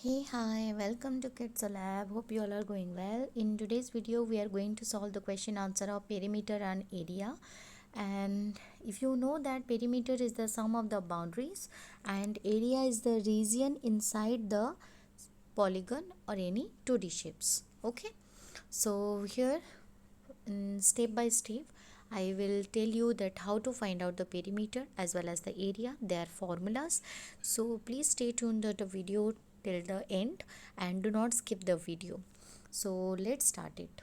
Hey, hi, welcome to Kids Lab. Hope you all are going well. In today's video, we are going to solve the question answer of perimeter and area. And if you know that perimeter is the sum of the boundaries and area is the region inside the polygon or any 2D shapes. Okay, so here step by step I will tell you that how to find out the perimeter as well as the area, their formulas. So please stay tuned to the video till the end and do not skip the video. So let's start it.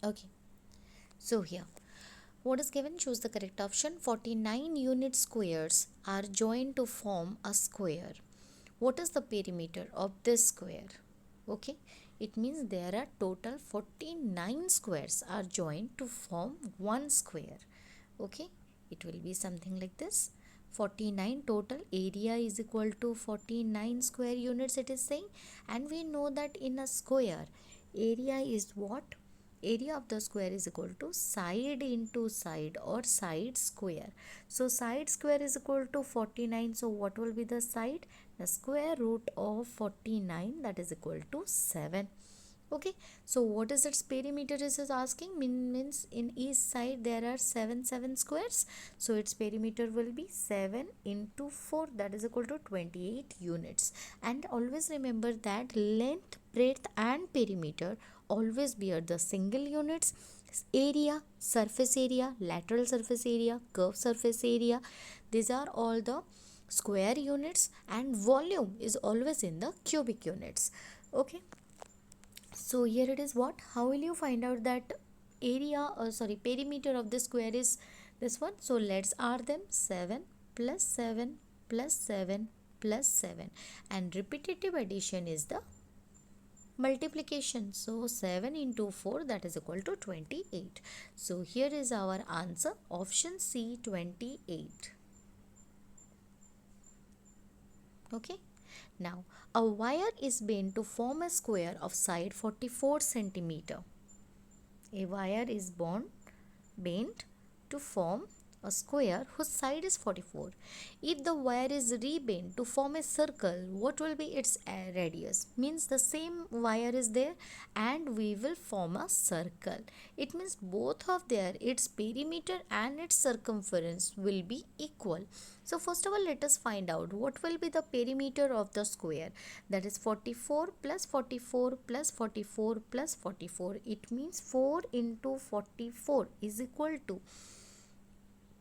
Okay, so here what is given, choose the correct option. 49 unit squares are joined to form a square. What is the perimeter of this square? Okay, it means there are total 49 squares are joined to form one square. Okay, it will be something like this. 49 total area is equal to 49 square units, it is saying. And we know that in a square area is what? Area of the square is equal to side into side or side square. So side square is equal to 49. So what will be the side? The square root of 49, that is equal to 7. Okay, so what is its perimeter is asking? Means in each side there are 7 squares, so its perimeter will be 7 into 4, that is equal to 28 units. And always remember that length, breadth and perimeter always bear the single units. Area, surface area, lateral surface area, curved surface area, these are all the square units, and volume is always in the cubic units. Okay, so here it is, what, how will you find out that area or perimeter of the square is this one? So let's add them. 7 plus 7 plus 7 plus 7, and repetitive addition is the multiplication. So 7 into 4, that is equal to 28. So here is our answer, option C, 28. Okay, now a wire is bent to form a square of side 44 centimeter. A wire is bent to form a square whose side is 44. If the wire is rebent to form a circle, what will be its radius? Means the same wire is there and we will form a circle. It means both of its perimeter and its circumference will be equal. So first of all, let us find out what will be the perimeter of the square. That is 44 plus 44 plus 44 plus 44. It means 4 into 44 is equal to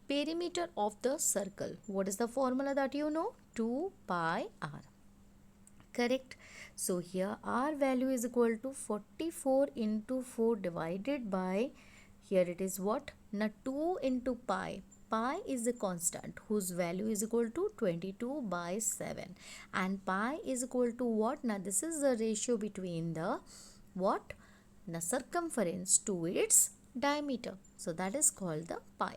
perimeter of the circle. What is the formula that you know? 2 pi r. Correct. So here r value is equal to 44 into 4 divided by, here it is what? Now 2 into pi. Pi is a constant whose value is equal to 22 by 7. And pi is equal to what? Now this is the ratio between the what? The circumference to its diameter. So that is called the pi.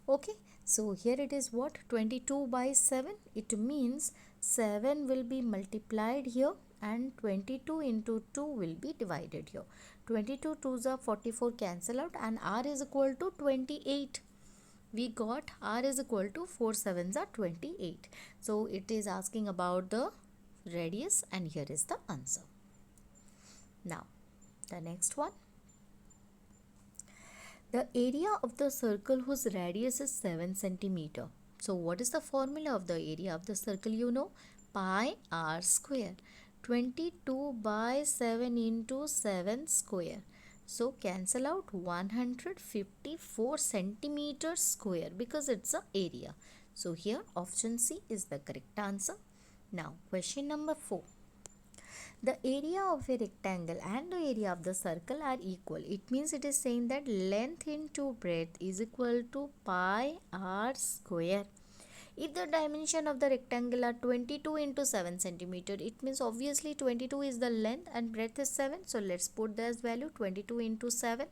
Okay, so here it is what? 22 by 7. It means 7 will be multiplied here and 22 into 2 will be divided here. 22 2s are 44, cancel out, and r is equal to 28. We got r is equal to 4 7s are 28. So it is asking about the radius and here is the answer. Now the next one. The area of the circle whose radius is 7 centimeter. So what is the formula of the area of the circle? You know, pi r square. 22 by 7 into 7 square. So cancel out 154 centimeters square because it's a area. So here option C is the correct answer. Now question number 4. The area of a rectangle and the area of the circle are equal. It means it is saying that length into breadth is equal to pi r square. If the dimension of the rectangle are 22 into 7 centimeter, it means obviously 22 is the length and breadth is 7. So let's put this value, 22 into 7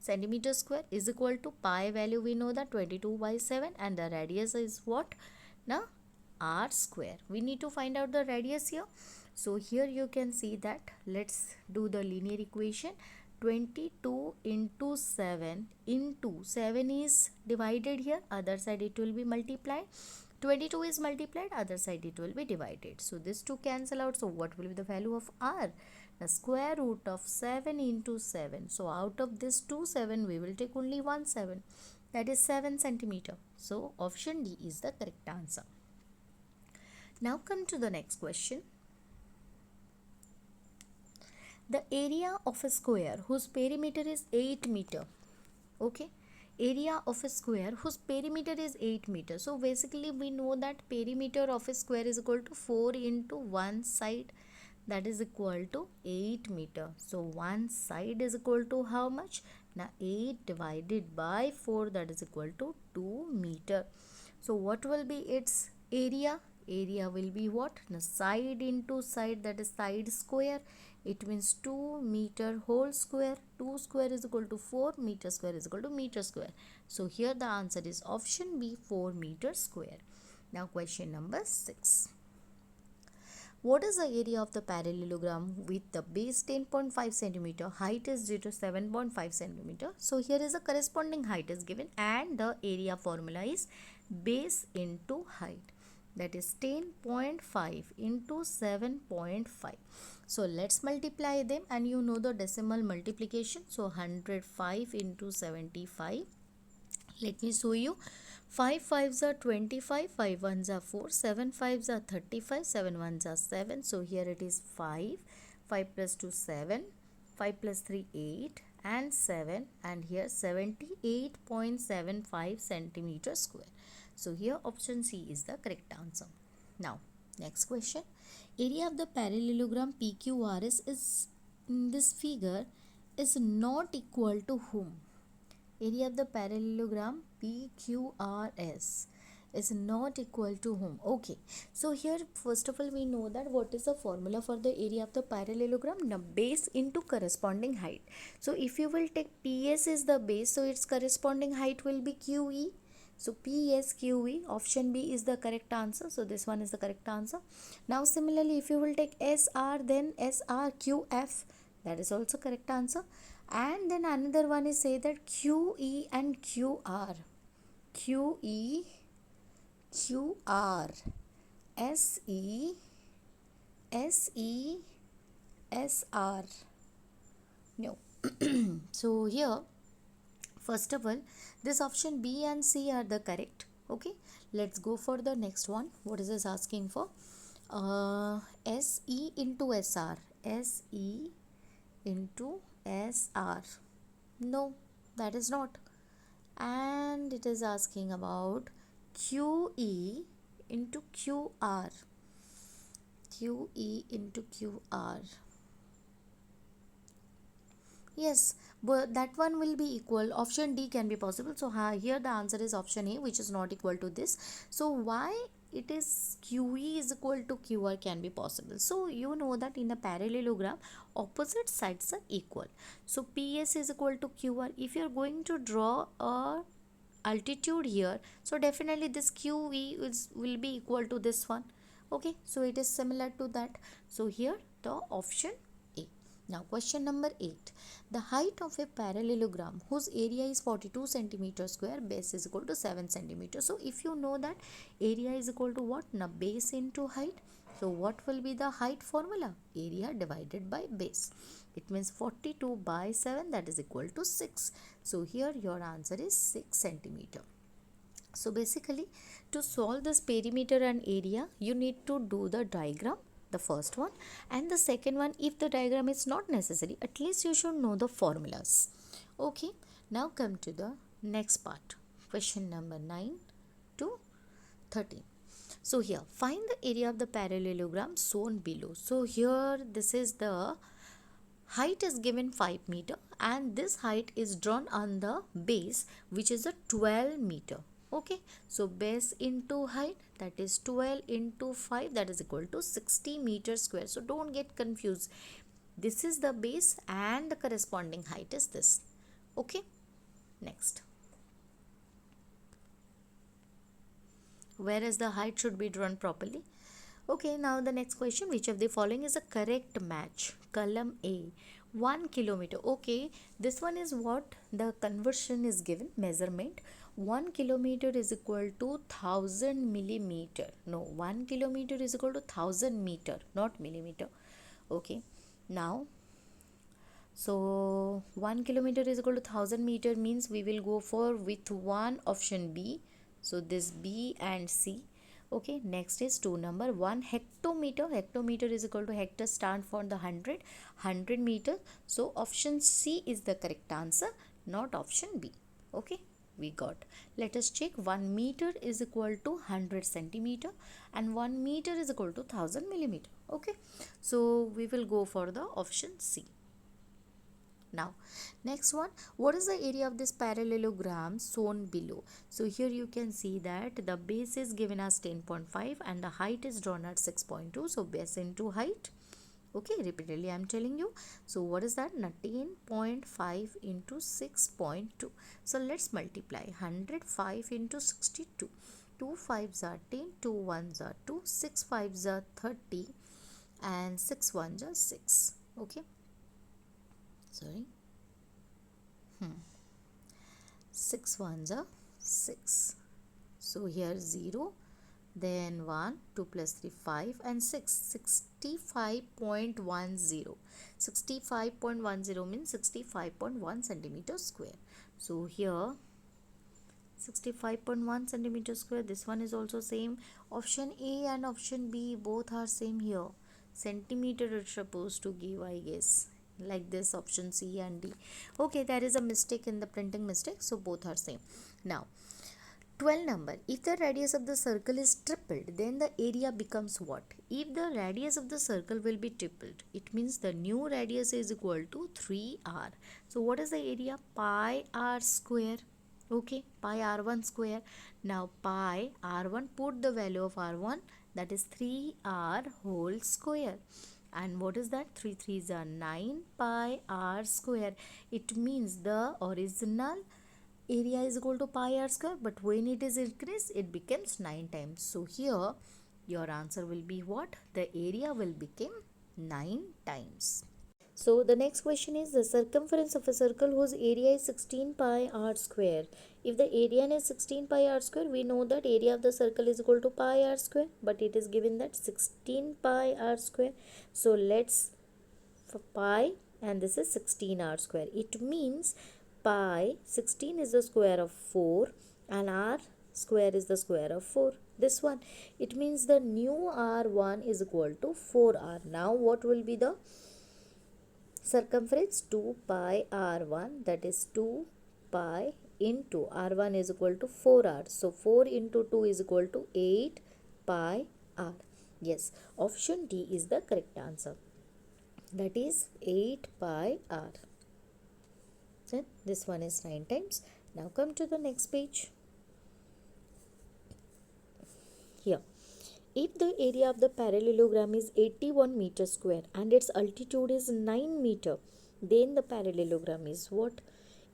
centimeter square is equal to pi value, we know that 22 by 7, and the radius is what? Now r square. We need to find out the radius here. So here you can see that, let's do the linear equation. 22 into 7 into 7 is divided here, other side it will be multiplied. 22 is multiplied, other side it will be divided. So this 2 cancel out. So what will be the value of r? The square root of 7 into 7. So out of this 2 7 we will take only one 7, that is 7 centimeter. So option D is the correct answer. Now come to the next question. The area of a square whose perimeter is 8 meter. Okay, area of a square whose perimeter is 8 meter. So basically we know that perimeter of a square is equal to 4 into one side, that is equal to 8 meter. So one side is equal to how much? Now 8 divided by 4, that is equal to 2 meter. So what will be its area? Area will be what? Now side into side, that is side square. It means 2 meter whole square. 2 square is equal to 4, meter square is equal to meter square. So here the answer is option B, 4 meter square. Now question number 6. What is the area of the parallelogram with the base 10.5 centimeter, height is 0 to 7.5 centimeter? So here is a corresponding height is given and the area formula is base into height, that is 10.5 into 7.5. So let's multiply them and you know the decimal multiplication. So 105 into 75. Let me show you. 5 5s are 25, 5 1s are 4, 7 5s are 35, 7 1s are 7. So here it is 5, 5 plus 2 7, 5 plus 3 8 and 7, and here 78.75 centimeter square. So here option C is the correct answer. Now next question. Area of the parallelogram PQRS is in this figure is not equal to whom? Area of the parallelogram PQRS is not equal to whom? Okay, so here first of all we know that what is the formula for the area of the parallelogram? Now base into corresponding height. So if you will take PS is the base, so its corresponding height will be QE. So PS QE, option B is the correct answer. So this one is the correct answer. Now similarly if you will take SR, then SR QF, that is also correct answer. And then another one is say that QE and QR. QE, QR, SE, SE, SR. No. So here, first of all, this option B and C are the correct. Okay. Let's go for the next one. What is this asking for? SE into SR. SE into SR. No, that is not. And it is asking about QE into QR. QE into QR. Yes, but that one will be equal. Option D can be possible. So here the answer is option A, which is not equal to this. So why it is QE is equal to QR can be possible? So you know that in a parallelogram opposite sides are equal. So PS is equal to QR. If you are going to draw a altitude here, so definitely this QE will be equal to this one. Okay, so it is similar to that. So here the option A. Now question number 8. The height of a parallelogram whose area is 42 centimeter square, base is equal to 7 centimeter. So if you know that area is equal to what? Now base into height. So what will be the height formula? Area divided by base. It means 42 by 7, that is equal to 6. So here your answer is 6 centimeter. So basically to solve this perimeter and area, you need to do the diagram, the first one, and the second one, if the diagram is not necessary, at least you should know the formulas. Okay, now come to the next part. Question number 9 to 13. So here find the area of the parallelogram shown below. So here this is the height is given 5 meter and this height is drawn on the base, which is a 12 meter. Okay, so base into height, that is 12 into 5, that is equal to 60 meter square. So don't get confused. This is the base and the corresponding height is this. Okay, next. Whereas the height should be drawn properly. Okay, now the next question. Which of the following is a correct match? Column A. 1 kilometer. Okay, this one is what the conversion is given, measurement. 1 kilometer is equal to 1000 millimeter. No, 1 kilometer is equal to 1000 meter, not millimeter. Okay, now so 1 kilometer is equal to 1000 meter means we will go for with one option B. So this B and C. Okay, next is 2 number 1 hectometer. Hectometer is equal to hectare stand for the 100 meter. So option C is the correct answer, not option B. Okay, we got. Let us check. 1 meter is equal to 100 centimeter and 1 meter is equal to 1000 millimeter. Okay, so we will go for the option C. Now next one, what is the area of this parallelogram shown below? So here you can see that the base is given as 10.5 and the height is drawn at 6.2. So base into height. Okay, repeatedly I am telling you. So what is that? 10.5 into 6.2. So let's multiply 105 into 62. 2 5s are 10, 2 1s are 2, 6 5s are 30 and 6 1s are 6. Okay, sorry, 6 ones are 6. So here 0, then 1, 2 plus 3 5 and 6, 65.10. 65.10 means 65.1 centimeter square. So here 65.1 centimeter square. This one is also same. Option A and option B both are same here. Centimeter it's supposed to give, I guess, like this, option C and D. Okay, there is a mistake in the printing mistake, so both are same. Now 12 number, if the radius of the circle is tripled, then the area becomes what? If the radius of the circle will be tripled, it means the new radius is equal to 3r. So what is the area? Pi r square. Okay, pi r1 square. Now pi r1, put the value of r1, that is 3r whole square. And what is that? 3 3s are 9 pi r square. It means the original area is equal to pi r square, but when it is increased, it becomes 9 times. So here your answer will be what? The area will become 9 times. So the next question is the circumference of a circle whose area is 16 pi r square. If the area is 16 pi r square, we know that area of the circle is equal to pi r square, but it is given that 16 pi r square. So let's for pi, and this is 16 r square. It means pi 16 is the square of 4 and r square is the square of 4. This one, it means the new r1 is equal to 4r. Now what will be the circumference? 2 pi r1, that is 2 pi into r1 is equal to 4r. So 4 into 2 is equal to 8 pi r. Yes, option D is the correct answer. That is 8 pi r. Then this one is 9 times. Now come to the next page. Here, if the area of the parallelogram is 81 meter square and its altitude is 9 meter, then the parallelogram is what?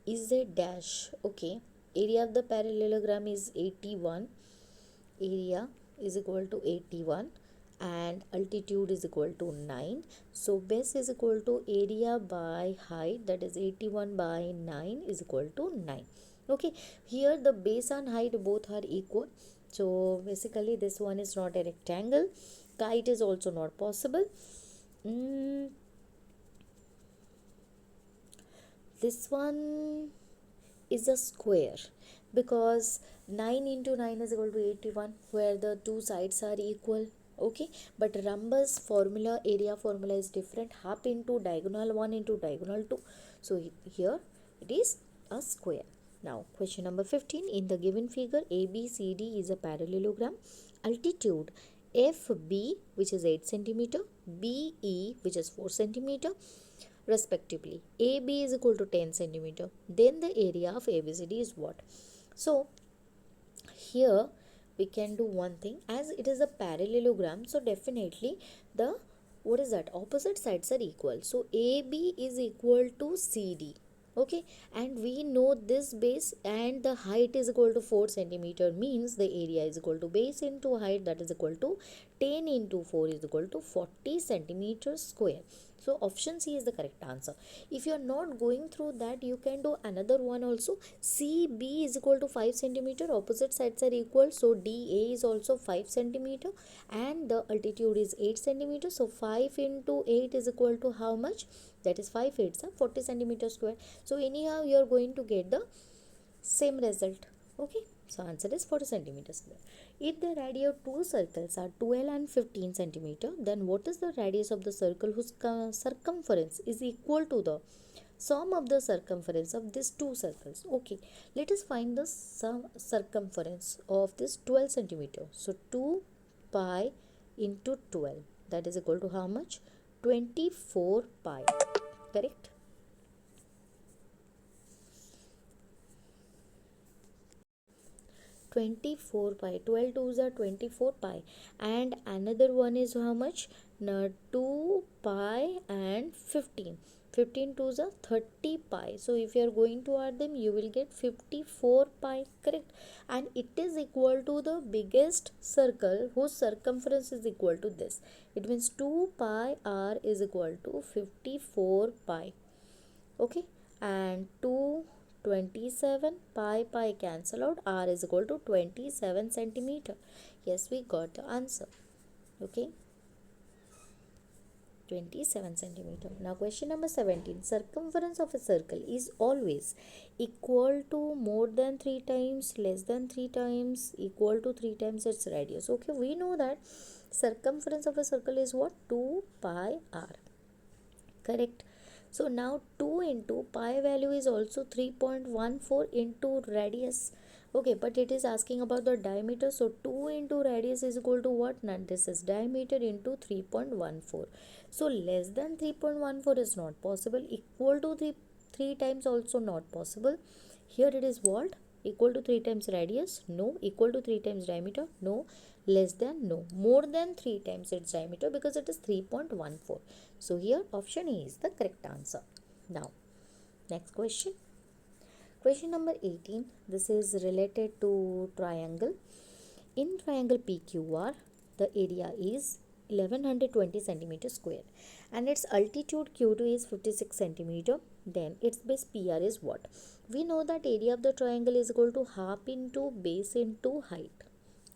Is a dash. Okay, area of the parallelogram is 81. Area is equal to 81 and altitude is equal to 9. So base is equal to area by height, that is 81 by 9 is equal to 9. Okay, here the base and height both are equal. So basically this one is not a rectangle. Kite is also not possible. This one is a square because 9 into 9 is equal to 81, where the two sides are equal. Okay, but Rhombus formula, area formula is different. Half into diagonal 1 into diagonal 2. So here it is a square. Now question number 15. In the given figure, ABCD is a parallelogram. Altitude FB, which is 8 centimeter, BE, which is 4 centimeter, respectively. AB is equal to 10 centimeter. Then the area of ABCD is what? So here we can do one thing. As it is a parallelogram, so definitely the what is that? Opposite sides are equal. So AB is equal to CD. Okay, and we know this base and the height is equal to 4 centimeter, means the area is equal to base into height, that is equal to 10 into 4 is equal to 40 centimeters square. So option C is the correct answer. If you are not going through that, you can do another one also. CB is equal to 5 centimeter. Opposite sides are equal. So DA is also 5 centimeter. And the altitude is 8 centimeter. So 5 into 8 is equal to how much? That is 5 8s are 40 centimeter square. So anyhow, you are going to get the same result. Okay, so answer is 40 centimeters square. If the radius of two circles are 12 and 15 centimeter, then what is the radius of the circle whose circumference is equal to the sum of the circumference of these two circles? Okay, let us find the circumference of this 12 centimeter. So 2 pi into 12, that is equal to how much? 24 pi, correct? 24 pi, 12 twos are 24 pi, and another one is how much? 2 pi and 15 twos are 30 pi. So if you are going to add them, you will get 54 pi, correct? And it is equal to the biggest circle whose circumference is equal to this. It means 2 pi r is equal to 54 pi. Okay, and 27 pi cancel out, r is equal to 27 centimeter. Yes, we got the answer. Okay, 27 centimeter. Now question number 17. Circumference of a circle is always equal to more than 3 times, less than 3 times, equal to 3 times its radius. Okay, we know that circumference of a circle is what? 2 pi r, correct? So now 2 into pi value is also 3.14 into radius. Okay, but it is asking about the diameter. So 2 into radius is equal to what? Now this is diameter into 3.14. So less than 3.14 is not possible. Equal to 3 times also not possible. Here it is what? Equal to 3 times radius? No. Equal to 3 times diameter? No. Less than? No. More than 3 times its diameter because it is 3.14. So here option A is the correct answer. Now, next question. Question number 18. This is related to triangle. In triangle PQR, the area is 1120 centimeter square and its altitude Q2 is 56 centimeter. Then its base PR is what? We know that area of the triangle is equal to half into base into height.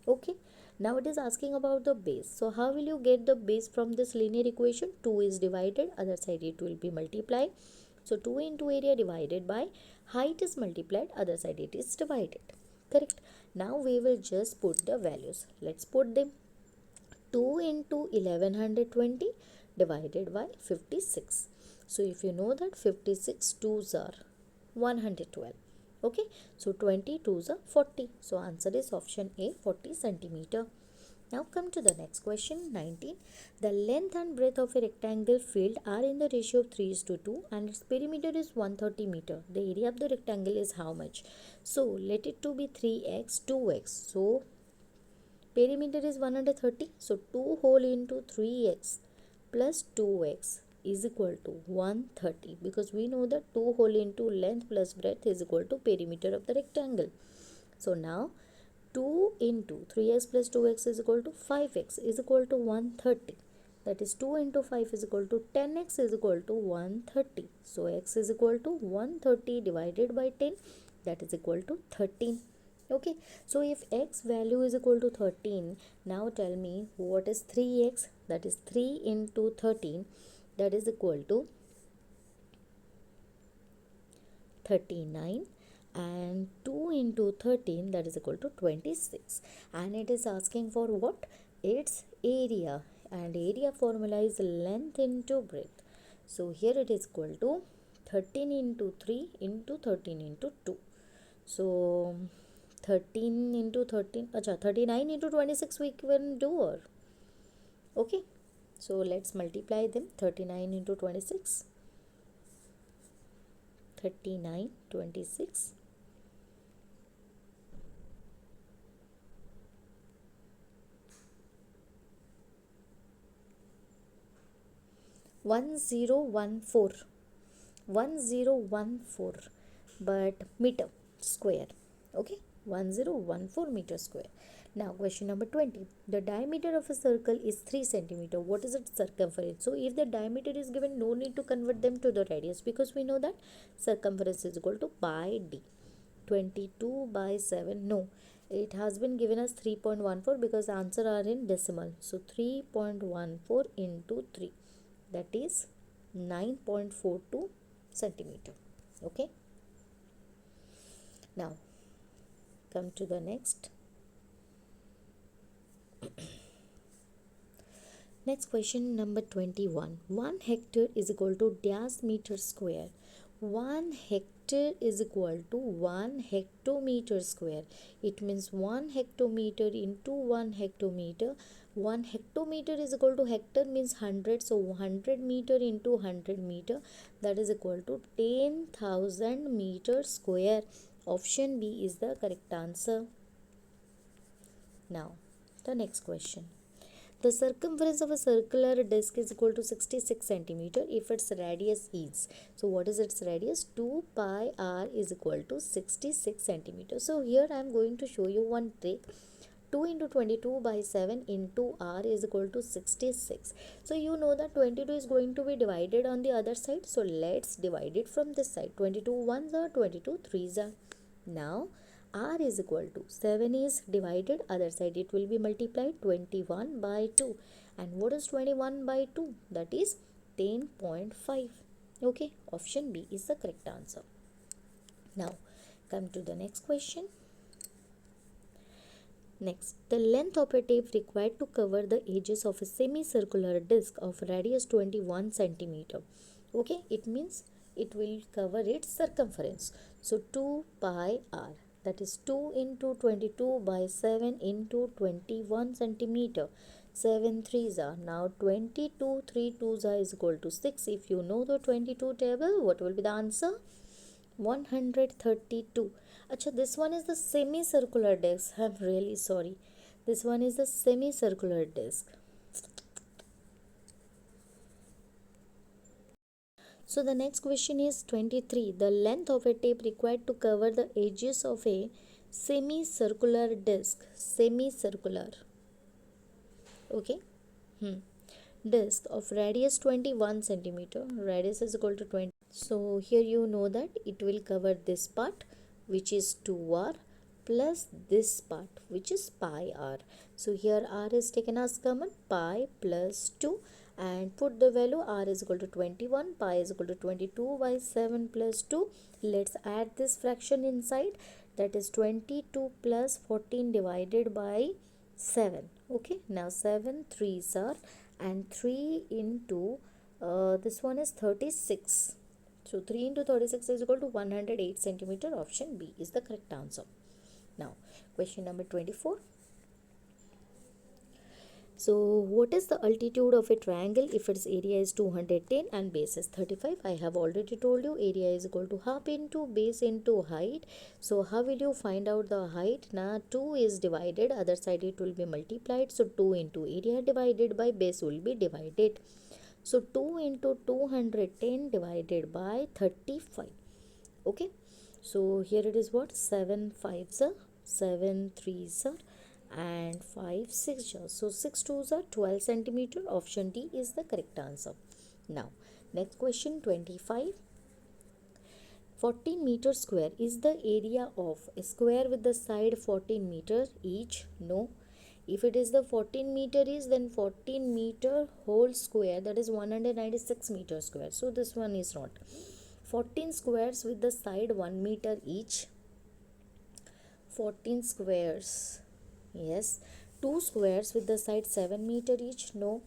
Okay, now it is asking about the base. So how will you get the base from this linear equation? 2 is divided, other side it will be multiplied. So 2 into area divided by height is multiplied, other side it is divided, correct? Now we will just put the values. Let's put them. 2 into 1120 divided by 56. So if you know that 56 twos are 112. Okay, so 22s are 40. So answer is option A, 40 centimeter. Now come to the next question, 19. The length and breadth of a rectangle field are in the ratio of 3:2 and its perimeter is 130 meter. The area of the rectangle is how much? So let it to be 3x, 2x. So perimeter is 130. So 2 whole into 3x plus 2x is equal to 130 because we know that 2 whole into length plus breadth is equal to perimeter of the rectangle. So now 2 into 3x plus 2x is equal to 5x is equal to 130. That is 2 into 5 is equal to 10x is equal to 130. So x is equal to 130 divided by 10, that is equal to 13. Okay, so if x value is equal to 13, now tell me what is 3x? That is 3 into 13, that is equal to 39, and 2 into 13, that is equal to 26. And it is asking for what? Its area, and area formula is length into breadth. So here it is equal to 13 into 3 into 13 into 2. So 13 into 13, 39 into 26 we can do, or okay, so let's multiply them. 39 into 26, 39, 26, 1014, 1014, but meter square. Okay, 1014 meter square. Now question number 20. The diameter of a circle is 3 centimeter. What is its circumference? So if the diameter is given, no need to convert them to the radius, because we know that circumference is equal to pi d. 22 by 7, no, it has been given as 3.14 because answer are in decimal. So 3.14 into 3, that is 9.42 centimeter. Okay, now come to the next question, number 21. 1 hectare is equal to dash meter square. 1 hectare is equal to 1 hectometer square. It means 1 hectometer into 1 hectometer. 1 hectometer is equal to, hectare means 100, so 100 meter into 100 meter, that is equal to 10,000 meter square. Option B is the correct answer. Now the next question. The circumference of a circular disc is equal to 66 centimeter if its radius is. So what is its radius? 2 pi r is equal to 66 centimeter. So here I am going to show you one trick. 2 into 22 by 7 into r is equal to 66. So you know that 22 is going to be divided on the other side. So let's divide it from this side. 22 ones are, 22 threes are. Now r is equal to 7 is divided, other side it will be multiplied, 21 by 2. And what is 21 by 2? That is 10.5. Okay, option B is the correct answer. Now come to the next question. Next, the length of a tape required to cover the edges of a semicircular disc of radius 21 centimeter. Okay, it means it will cover its circumference. So 2 pi r, that is 2 into 22 by 7 into 21 centimeter. 7 threes are, now 22 3 twos are is equal to 6. If you know the 22 table, what will be the answer? 132. Acha, this one is the semicircular disc. I'm really sorry. This one is the semicircular disc. So the next question is 23. The length of a tape required to cover the edges of a semicircular disc. Semicircular. Okay. Disc of radius 21 centimeter. Radius is equal to 20. So here you know that it will cover this part, which is 2r, plus this part, which is pi r. So here r is taken as common, pi plus 2, and put the value r is equal to 21, pi is equal to 22 by 7 plus 2. Let's add this fraction inside, that is 22 plus 14 divided by 7. Okay, now 7 threes are, and 3 into this one is 36. So 3 into 36 is equal to 108 centimeter. Option B is the correct answer. Now question number 24. So what is the altitude of a triangle if its area is 210 and base is 35? I have already told you area is equal to half into base into height. So how will you find out the height? Now 2 is divided, other side it will be multiplied. So 2 into area divided by base will be divided. So 2 into 210 divided by 35. Okay. So here it is what? 7 5s are, 7 3s are, and 5 6s are. So 6 2s are 12 centimeter. Option D is the correct answer. Now next question 25. 14 meter square is the area of a square with the side 14 meter each. No. If it is the 14 meter is, then 14 meter whole square, that is 196 meter square. So this one is not. 14 squares with the side 1 meter each. 14 squares. Yes. 2 squares with the side 7 meter each. No.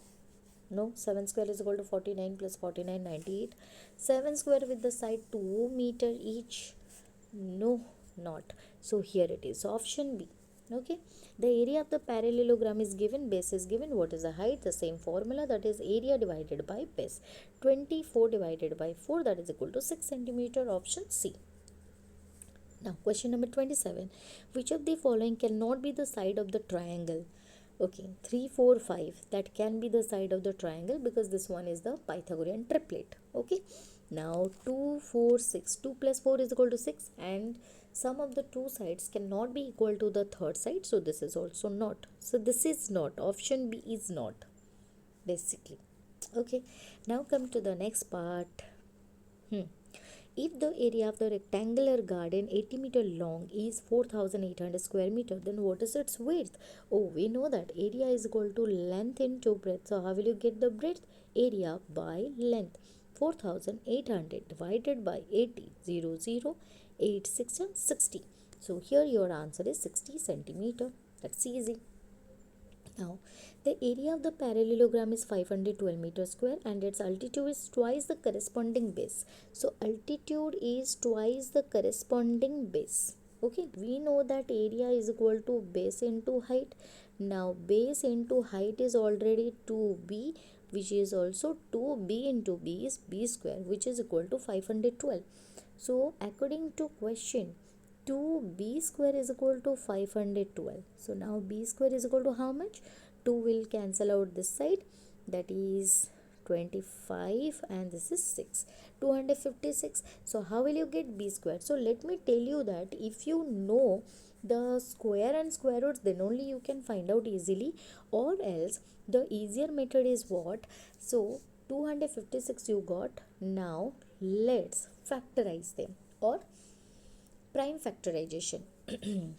No. 7 square is equal to 49 plus 49, 98. 7 square with the side 2 meter each. No, not. So here it is. Option B. Okay, the area of the parallelogram is given, base is given. What is the height? The same formula, that is area divided by base. 24 divided by 4, that is equal to 6 centimeter. Option C. Now question number 27. Which of the following cannot be the side of the triangle? Okay, 3 4 5, that can be the side of the triangle because this one is the Pythagorean triplet. Okay, now 2 4 6, 2 plus 4 is equal to 6, and sum of the two sides cannot be equal to the third side, so this is also not. So this is not, option B is not, basically. Okay, now come to the next part. If the area of the rectangular garden 80 meter long is 4800 square meter, then what is its width? Oh, we know that area is equal to length into breadth. So how will you get the breadth? Area by length. 4800 divided by 80, 0, 0, 8, 6 and 60. So here your answer is 60 centimeter. That's easy. Now, the area of the parallelogram is 512 meters square and its altitude is twice the corresponding base. So, altitude is twice the corresponding base. Okay, we know that area is equal to base into height. Now, base into height is already 2b, which is also 2b into b is b square, which is equal to 512. So, according to question, 2b square is equal to 512. So now b square is equal to how much? 2 will cancel out this side, that is 25 and this is 6, 256. So how will you get b square? So let me tell you that if you know the square and square roots, then only you can find out easily, or else the easier method is what? So 256 you got. Now let's factorize them, or prime factorization.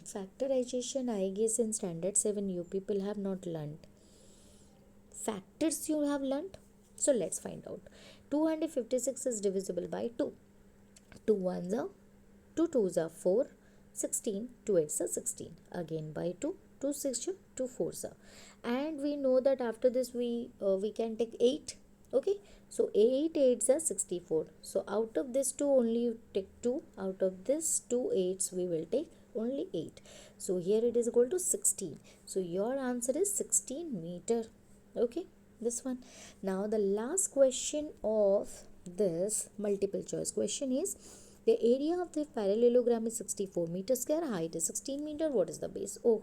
Factorization, I guess in standard 7 you people have not learned. Factors you have learned. So let's find out. 256 is divisible by 2. 2 ones are 2 twos are 4, 16, 2 eights are 16. Again by 2, 2 6 are 2 fours are. And we know that after this we can take 8. Okay, so 8 eights are 64. So out of this 2 only you take 2. Out of this 2 eights we will take only 8. So here it is equal to 16. So your answer is 16 meter. Okay, this one. Now the last question of this multiple choice question is, the area of the parallelogram is 64 meter square, height is 16 meter. What is the base? Oh,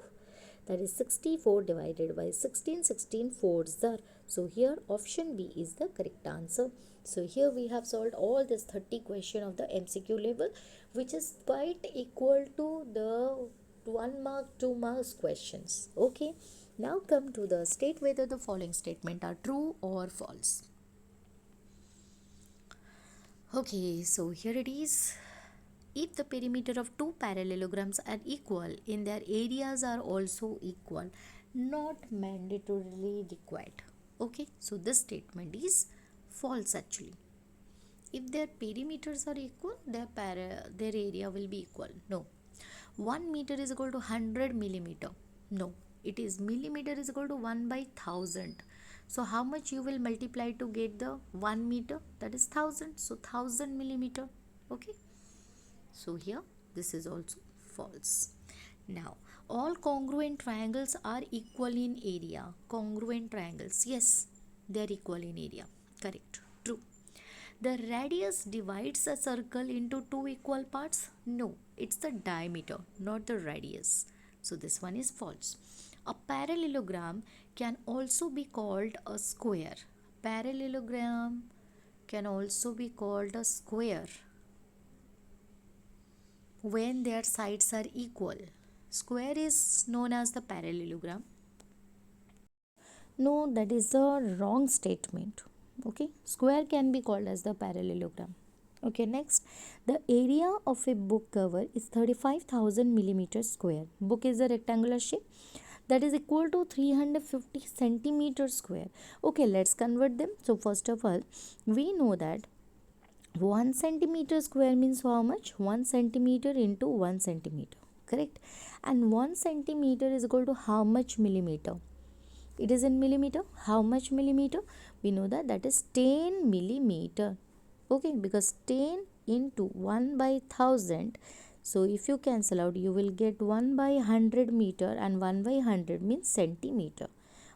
that is 64 divided by 16, 16 fours are. So here option B is the correct answer. So here we have solved all this 30 question of the MCQ level, which is quite equal to the 1 mark, 2 marks questions. Okay, now come to the state whether the following statement are true or false. Okay, so here it is. If the perimeter of two parallelograms are equal in their areas are also equal, not mandatorily required. Okay, so this statement is false actually. If their perimeters are equal, their area will be equal. No. 1 meter is equal to 100 millimeter. No. It is millimeter is equal to 1 by 1000. So how much you will multiply to get the 1 meter? That is 1000. So 1000 millimeter. Okay. So here this is also false. Now all congruent triangles are equal in area. Congruent triangles, yes, they are equal in area. Correct. True. The radius divides a circle into two equal parts. No, it's the diameter, not the radius. So this one is false. A parallelogram can also be called a square. Parallelogram can also be called a square when their sides are equal. Square is known as the parallelogram. No, that is the wrong statement. Okay, square can be called as the parallelogram. Okay, next, the area of a book cover is 35,000 millimeters square. Book is a rectangular shape, that is equal to 350 centimeters square. Okay, let's convert them. So first of all, we know that 1 centimeter square means how much? 1 centimeter into 1 centimeter, correct? And 1 centimeter is equal to how much millimeter? It is in millimeter. How much millimeter? We know that that is 10 millimeter. Okay, because 10 into 1 by 1000. So if you cancel out, you will get 1 by 100 meter, and 1 by 100 means centimeter.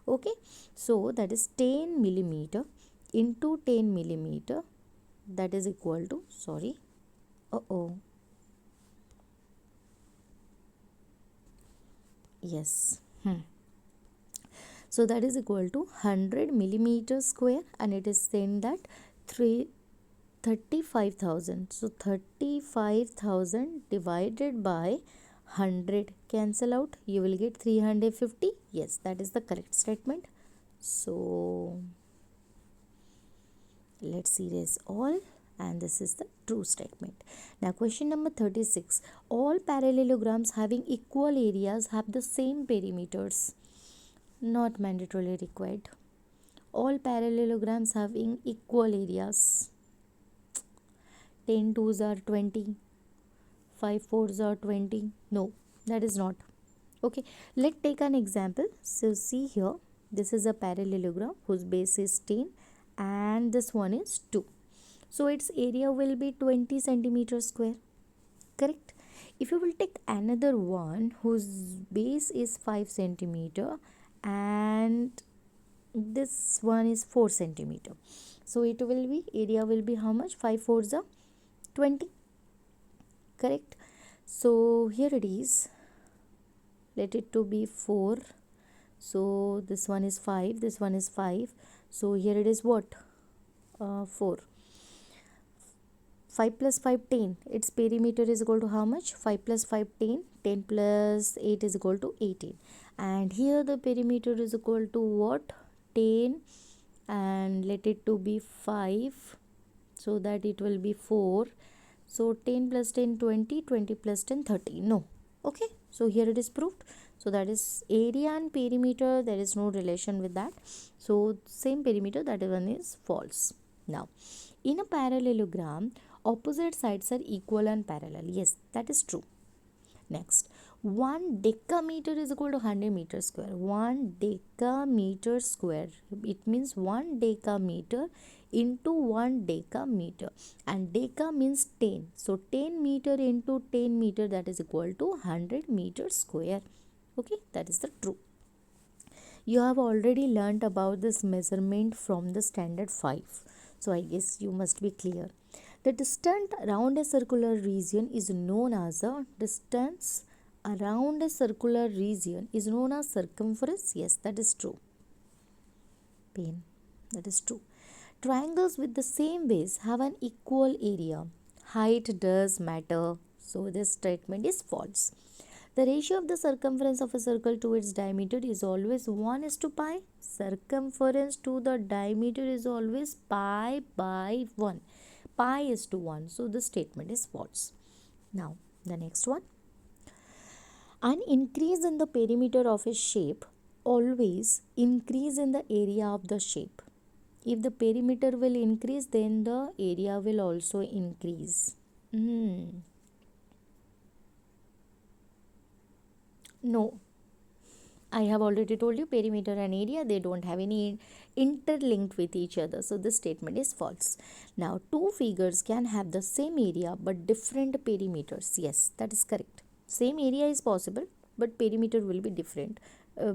Okay, so that is 10 millimeter into 10 millimeter, that is equal to, sorry, yes, so that is equal to 100 millimeter square, and it is saying that 35,000. So 35,000 divided by 100, cancel out, you will get 350. Yes, that is the correct statement. So let's erase all, and this is the true statement. Now question number 36. All parallelograms having equal areas have the same perimeters. Not mandatorily required. All parallelograms having equal areas. 10 twos are 20, 5 fours are 20. No, that is not. Okay, let's take an example. So see here, this is a parallelogram whose base is 10 and this one is 2. So its area will be 20 centimeters square, correct? If you will take another one whose base is 5 centimeter and this one is 4 centimeter, so it will be, area will be how much? 5 fours are 20, correct? So here it is, let it to be 4. So this one is 5, this one is 5. So here it is what? 4. 5 plus 5, 10. Its perimeter is equal to how much? 5 plus 5, 10. 10 plus 8 is equal to 18. And here the perimeter is equal to what? 10. And let it to be 5. So that it will be 4. So 10 plus 10, 20. 20 plus 10, 30. No. Okay. So here it is proved. So that is area and perimeter, there is no relation with that. So same perimeter, that one is false. Now, in a parallelogram, opposite sides are equal and parallel. Yes, that is true. Next, 1 decameter is equal to 100 meters square. 1 decameter square. It means 1 decameter into 1 decameter. And deca means 10. So 10 meter into 10 meter, that is equal to 100 meters square. Okay, that is the true. You have already learnt about this measurement from the standard 5. So I guess you must be clear. The distance around a circular region is known as a distance around a circular region is known as circumference. Yes, that is true. Pen, that is true. Triangles with the same base have an equal area. Height does matter. So this statement is false. The ratio of the circumference of a circle to its diameter is always 1:pi. Circumference to the diameter is always pi by 1. Pi is to 1. So the statement is false. Now the next one. An increase in the perimeter of a shape always increase in the area of the shape. If the perimeter will increase, then the area will also increase. No, I have already told you perimeter and area, they don't have any interlinked with each other. So this statement is false. Now, two figures can have the same area but different perimeters. Yes, that is correct. Same area is possible, but perimeter will be different.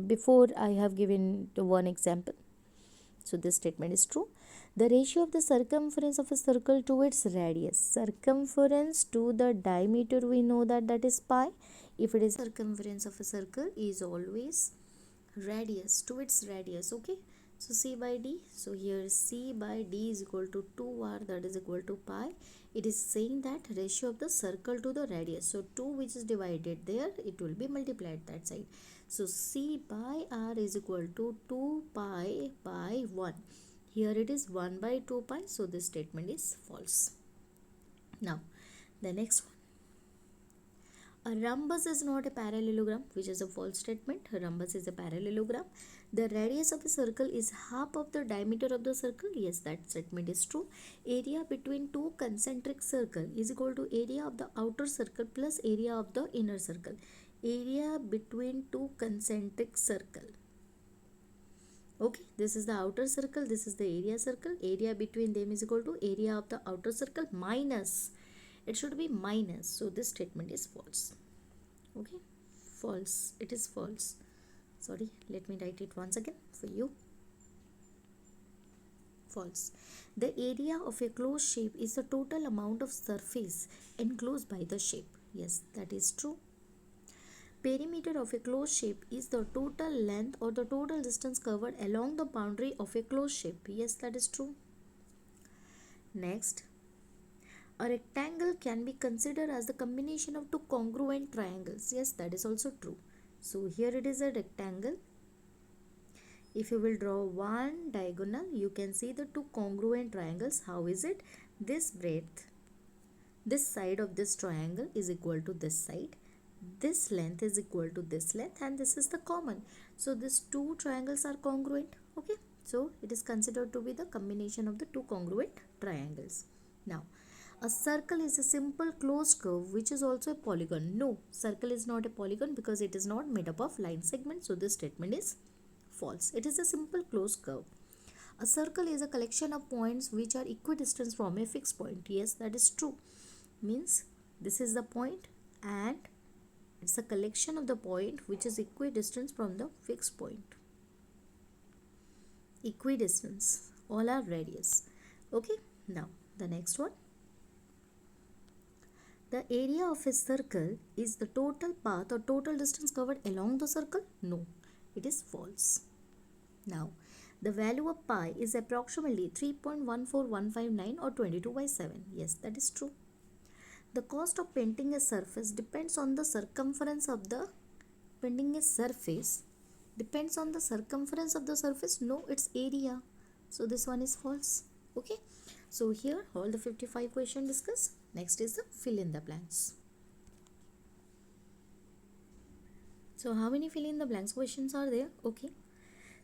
Before I have given one example. So this statement is true. The ratio of the circumference of a circle to its radius. Circumference to the diameter, we know that that is pi. If it is circumference of a circle is always radius to its radius. Okay. So C by D. So here C by D is equal to 2R, that is equal to pi. It is saying that ratio of the circle to the radius. So 2 which is divided there, it will be multiplied that side. So C by R is equal to 2 pi by 1. Here it is 1 by 2 pi. So this statement is false. Now the next one. A rhombus is not a parallelogram, which is a false statement. A rhombus is a parallelogram. The radius of a circle is half of the diameter of the circle. Yes, that statement is true. Area between two concentric circles is equal to area of the outer circle plus area of the inner circle. Area between two concentric circles. Okay, this is the outer circle, this is the area circle. Area between them is equal to area of the outer circle minus. It should be minus. So this statement is false. Okay, false. It is false. Sorry, let me write it once again for you. False. The area of a closed shape is the total amount of surface enclosed by the shape. Yes, that is true. Perimeter of a closed shape is the total length or the total distance covered along the boundary of a closed shape. Yes, that is true. Next, A rectangle can be considered as the combination of two congruent triangles. Yes, that is also true. So here it is a rectangle. If you will draw one diagonal, you can see the two congruent triangles. How is it? This breadth, this side of this triangle is equal to this side. This length is equal to this length, and this is the common. So these two triangles are congruent. Okay. So it is considered to be the combination of the two congruent triangles. Now, a circle is a simple closed curve which is also a polygon. No, circle is not a polygon because it is not made up of line segments. So this statement is false. It is a simple closed curve. A circle is a collection of points which are equidistant from a fixed point. Yes, that is true. Means this is the point and it's a collection of the point which is equidistant from the fixed point. Equidistance. All are radius. Okay. Now the next one. The area of a circle is the total path or total distance covered along the circle? No, it is false. Now, the value of pi is approximately 3.14159 or 22/7. Yes, that is true. The cost of painting a surface depends on the circumference of the depends on the circumference of the surface. No, it's area. So this one is false. Okay. So here all the 55 questions discussed. Next is the fill in the blanks. So how many fill in the blanks questions are there? Okay.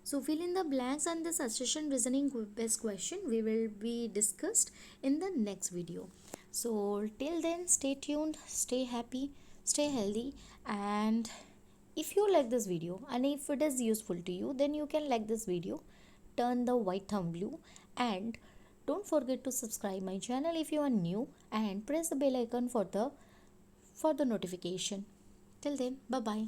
So fill in the blanks and this association reasoning based question we will be discussed in the next video. So till then, stay tuned, stay happy, stay healthy, and if you like this video and if it is useful to you, then you can like this video, turn the white thumb blue, and don't forget to subscribe my channel if you are new and press the bell icon for the notification. Till then, bye bye.